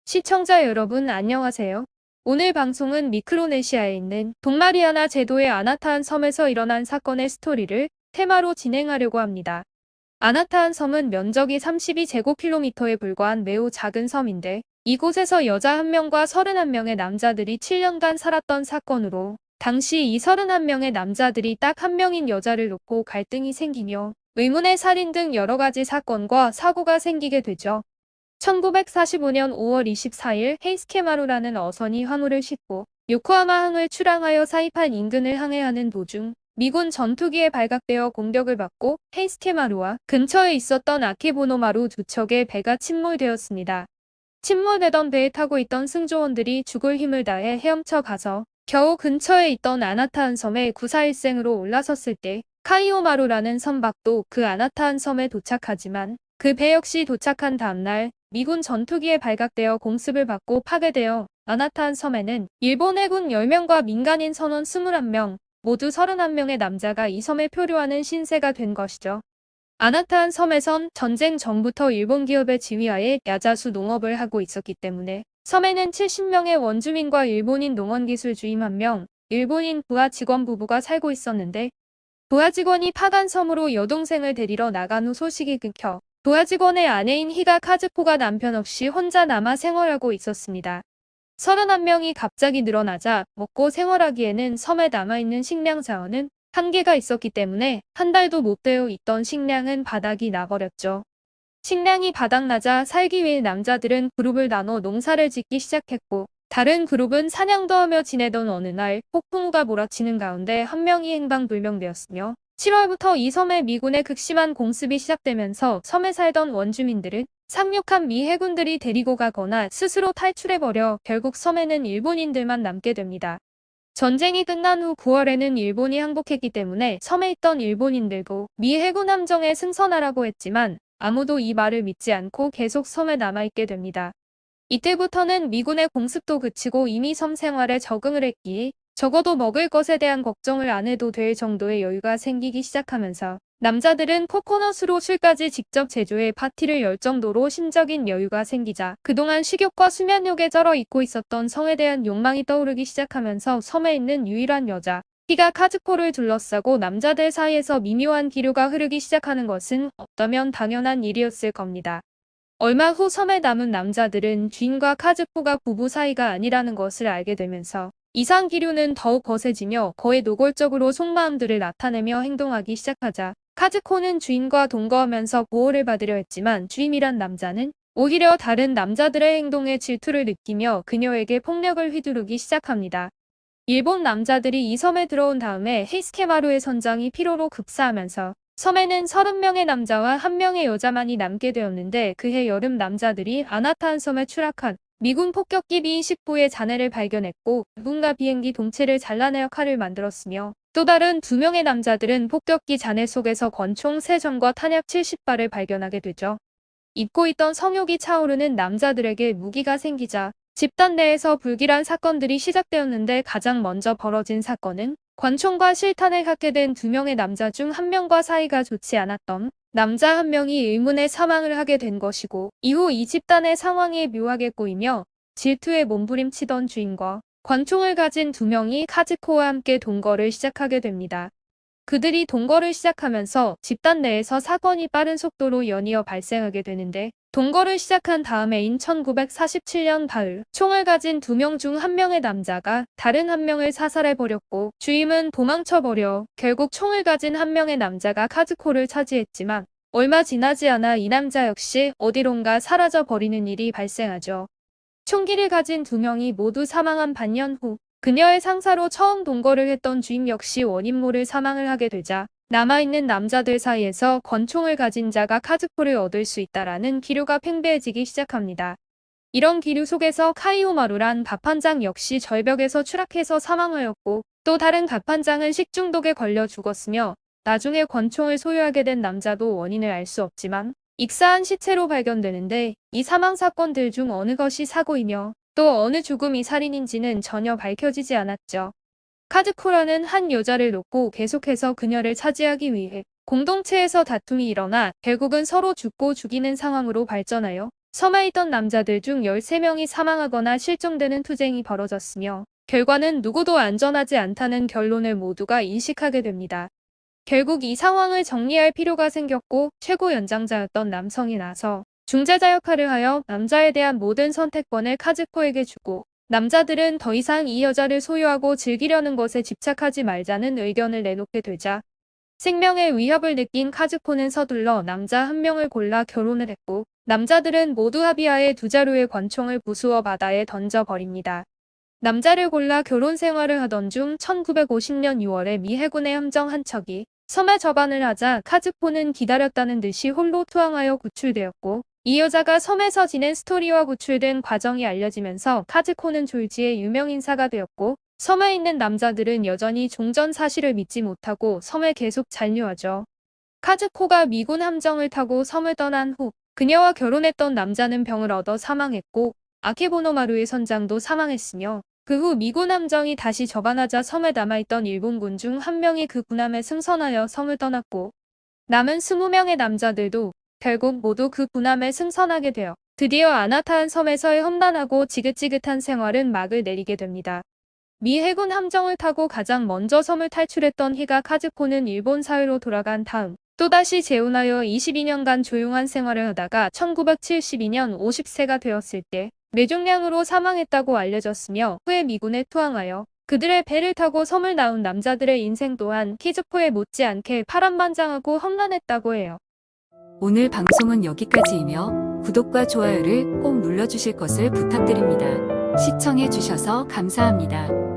시청자 여러분 안녕하세요. 오늘 방송은 미크로네시아에 있는 동마리아나 제도의 아나타한 섬에서 일어난 사건의 스토리를 테마로 진행하려고 합니다. 아나타한 섬은 면적이 32제곱킬로미터에 불과한 매우 작은 섬인데 이곳에서 여자 1명과 31명의 남자들이 7년간 살았던 사건으로 당시 이 31명의 남자들이 딱 1명인 여자를 놓고 갈등이 생기며 의문의 살인 등 여러가지 사건과 사고가 생기게 되죠. 1945년 5월 24일 헤이스케마루라는 어선이 화물을 싣고 요코하마항을 출항하여 사이판 인근을 항해하는 도중 미군 전투기에 발각되어 공격을 받고 헤이스케마루와 근처에 있었던 아케보노마루 두 척의 배가 침몰되었습니다. 침몰되던 배에 타고 있던 승조원들이 죽을 힘을 다해 헤엄쳐 가서 겨우 근처에 있던 아나타한 섬에 구사일생으로 올라섰을 때 카이오마루라는 선박도 그 아나타한 섬에 도착하지만 그 배 역시 도착한 다음날 미군 전투기에 발각되어 공습을 받고 파괴되어 아나타한 섬에는 일본 해군 10명과 민간인 선원 21명, 모두 31명의 남자가 이 섬에 표류하는 신세가 된 것이죠. 아나타한 섬에선 전쟁 전부터 일본 기업의 지휘하에 야자수 농업을 하고 있었기 때문에 섬에는 70명의 원주민과 일본인 농원기술 주임 1명, 일본인 부하 직원 부부가 살고 있었는데 부하 직원이 파간 섬으로 여동생을 데리러 나간 후 소식이 끊겨 부하 직원의 아내인 히가 카즈코가 남편 없이 혼자 남아 생활하고 있었습니다. 31명이 갑자기 늘어나자 먹고 생활하기에는 섬에 남아있는 식량 자원은 한계가 있었기 때문에 한 달도 못 되어 있던 식량은 바닥이 나버렸죠. 식량이 바닥나자 살기 위해 남자들은 그룹을 나눠 농사를 짓기 시작했고 다른 그룹은 사냥도 하며 지내던 어느 날 폭풍우가 몰아치는 가운데 한 명이 행방불명되었으며 7월부터 이 섬에 미군의 극심한 공습이 시작되면서 섬에 살던 원주민들은 상륙한 미 해군들이 데리고 가거나 스스로 탈출해버려 결국 섬에는 일본인들만 남게 됩니다. 전쟁이 끝난 후 9월에는 일본이 항복했기 때문에 섬에 있던 일본인들도 미 해군 함정에 승선하라고 했지만 아무도 이 말을 믿지 않고 계속 섬에 남아있게 됩니다. 이때부터는 미군의 공습도 그치고 이미 섬 생활에 적응을 했기에 적어도 먹을 것에 대한 걱정을 안 해도 될 정도의 여유가 생기기 시작하면서 남자들은 코코넛으로 술까지 직접 제조해 파티를 열 정도로 심적인 여유가 생기자 그동안 식욕과 수면욕에 절어 있고 있었던 성에 대한 욕망이 떠오르기 시작하면서 섬에 있는 유일한 여자 히가 카즈코를 둘러싸고 남자들 사이에서 미묘한 기류가 흐르기 시작하는 것은 어쩌면 당연한 일이었을 겁니다. 얼마 후 섬에 남은 남자들은 주인과 카즈코가 부부 사이가 아니라는 것을 알게 되면서 이상 기류는 더욱 거세지며 거의 노골적으로 속마음들을 나타내며 행동하기 시작하자 카즈코는 주인과 동거하면서 보호를 받으려 했지만 주임이란 남자는 오히려 다른 남자들의 행동에 질투를 느끼며 그녀에게 폭력을 휘두르기 시작합니다. 일본 남자들이 이 섬에 들어온 다음에 헤이스케마루의 선장이 피로로 급사하면서 섬에는 30명의 남자와 1명의 여자만이 남게 되었는데 그해 여름 남자들이 아나타한 섬에 추락한 미군 폭격기 B-29의 잔해를 발견했고 누군가 비행기 동체를 잘라내어 칼을 만들었으며 또 다른 2명의 남자들은 폭격기 잔해 속에서 권총 3정과 탄약 70발을 발견하게 되죠. 입고 있던 성욕이 차오르는 남자들에게 무기가 생기자 집단 내에서 불길한 사건들이 시작되었는데 가장 먼저 벌어진 사건은 권총과 실탄을 갖게 된 2명의 남자 중 1명과 사이가 좋지 않았던 남자 1명이 의문의 사망을 하게 된 것이고 이후 이 집단의 상황이 묘하게 꼬이며 질투에 몸부림치던 주인과 권총을 가진 2명이 카즈코와 함께 동거를 시작하게 됩니다. 그들이 동거를 시작하면서 집단 내에서 사건이 빠른 속도로 연이어 발생하게 되는데 동거를 시작한 다음 해인 1947년 가을 총을 가진 2명 중 1명의 남자가 다른 1명을 사살해버렸고 주임은 도망쳐버려 결국 총을 가진 1명의 남자가 카즈코를 차지했지만 얼마 지나지 않아 이 남자 역시 어디론가 사라져버리는 일이 발생하죠. 총기를 가진 2명이 모두 사망한 반년 후 그녀의 상사로 처음 동거를 했던 주임 역시 원인 모를 사망을 하게 되자 남아있는 남자들 사이에서 권총을 가진 자가 카즈코를 얻을 수 있다라는 기류가 팽배해지기 시작합니다. 이런 기류 속에서 카이오마루란 갑판장 역시 절벽에서 추락해서 사망하였고 또 다른 갑판장은 식중독에 걸려 죽었으며 나중에 권총을 소유하게 된 남자도 원인을 알 수 없지만 익사한 시체로 발견되는데 이 사망 사건들 중 어느 것이 사고이며 또 어느 죽음이 살인인지는 전혀 밝혀지지 않았죠. 카즈코라는 한 여자를 놓고 계속해서 그녀를 차지하기 위해 공동체에서 다툼이 일어나 결국은 서로 죽고 죽이는 상황으로 발전하여 섬에 있던 남자들 중 13명이 사망하거나 실종되는 투쟁이 벌어졌으며 결과는 누구도 안전하지 않다는 결론을 모두가 인식하게 됩니다. 결국 이 상황을 정리할 필요가 생겼고 최고 연장자였던 남성이 나서 중재자 역할을 하여 남자에 대한 모든 선택권을 카즈코에게 주고 남자들은 더 이상 이 여자를 소유하고 즐기려는 것에 집착하지 말자는 의견을 내놓게 되자 생명의 위협을 느낀 카즈코는 서둘러 남자 한 명을 골라 결혼을 했고 남자들은 모두 합의하에 두 자루의 권총을 부수어 바다에 던져버립니다. 남자를 골라 결혼 생활을 하던 중 1950년 6월에 미 해군의 함정 한 척이 섬에 접안을 하자 카즈코는 기다렸다는 듯이 홀로 투항하여 구출되었고 이 여자가 섬에서 지낸 스토리와 구출된 과정이 알려지면서 카즈코는 졸지의 유명인사가 되었고 섬에 있는 남자들은 여전히 종전 사실을 믿지 못하고 섬에 계속 잔류하죠. 카즈코가 미군 함정을 타고 섬을 떠난 후 그녀와 결혼했던 남자는 병을 얻어 사망했고 아케보노마루의 선장도 사망했으며 그 후 미군 함정이 다시 접안하자 섬에 남아있던 일본군 중 한 명이 그 군함에 승선하여 섬을 떠났고 남은 20명의 남자들도 결국 모두 그 군함에 승선하게 되어 드디어 아나타한 섬에서의 험난하고 지긋지긋한 생활은 막을 내리게 됩니다. 미 해군 함정을 타고 가장 먼저 섬을 탈출했던 히가 카즈코는 일본 사회로 돌아간 다음 또다시 재혼하여 22년간 조용한 생활을 하다가 1972년 50세가 되었을 때 뇌종양으로 사망했다고 알려졌으며 후에 미군에 투항하여 그들의 배를 타고 섬을 나온 남자들의 인생 또한 키즈코에 못지않게 파란만장하고 험난했다고 해요. 오늘 방송은 여기까지이며 구독과 좋아요를 꼭 눌러주실 것을 부탁드립니다. 시청해주셔서 감사합니다.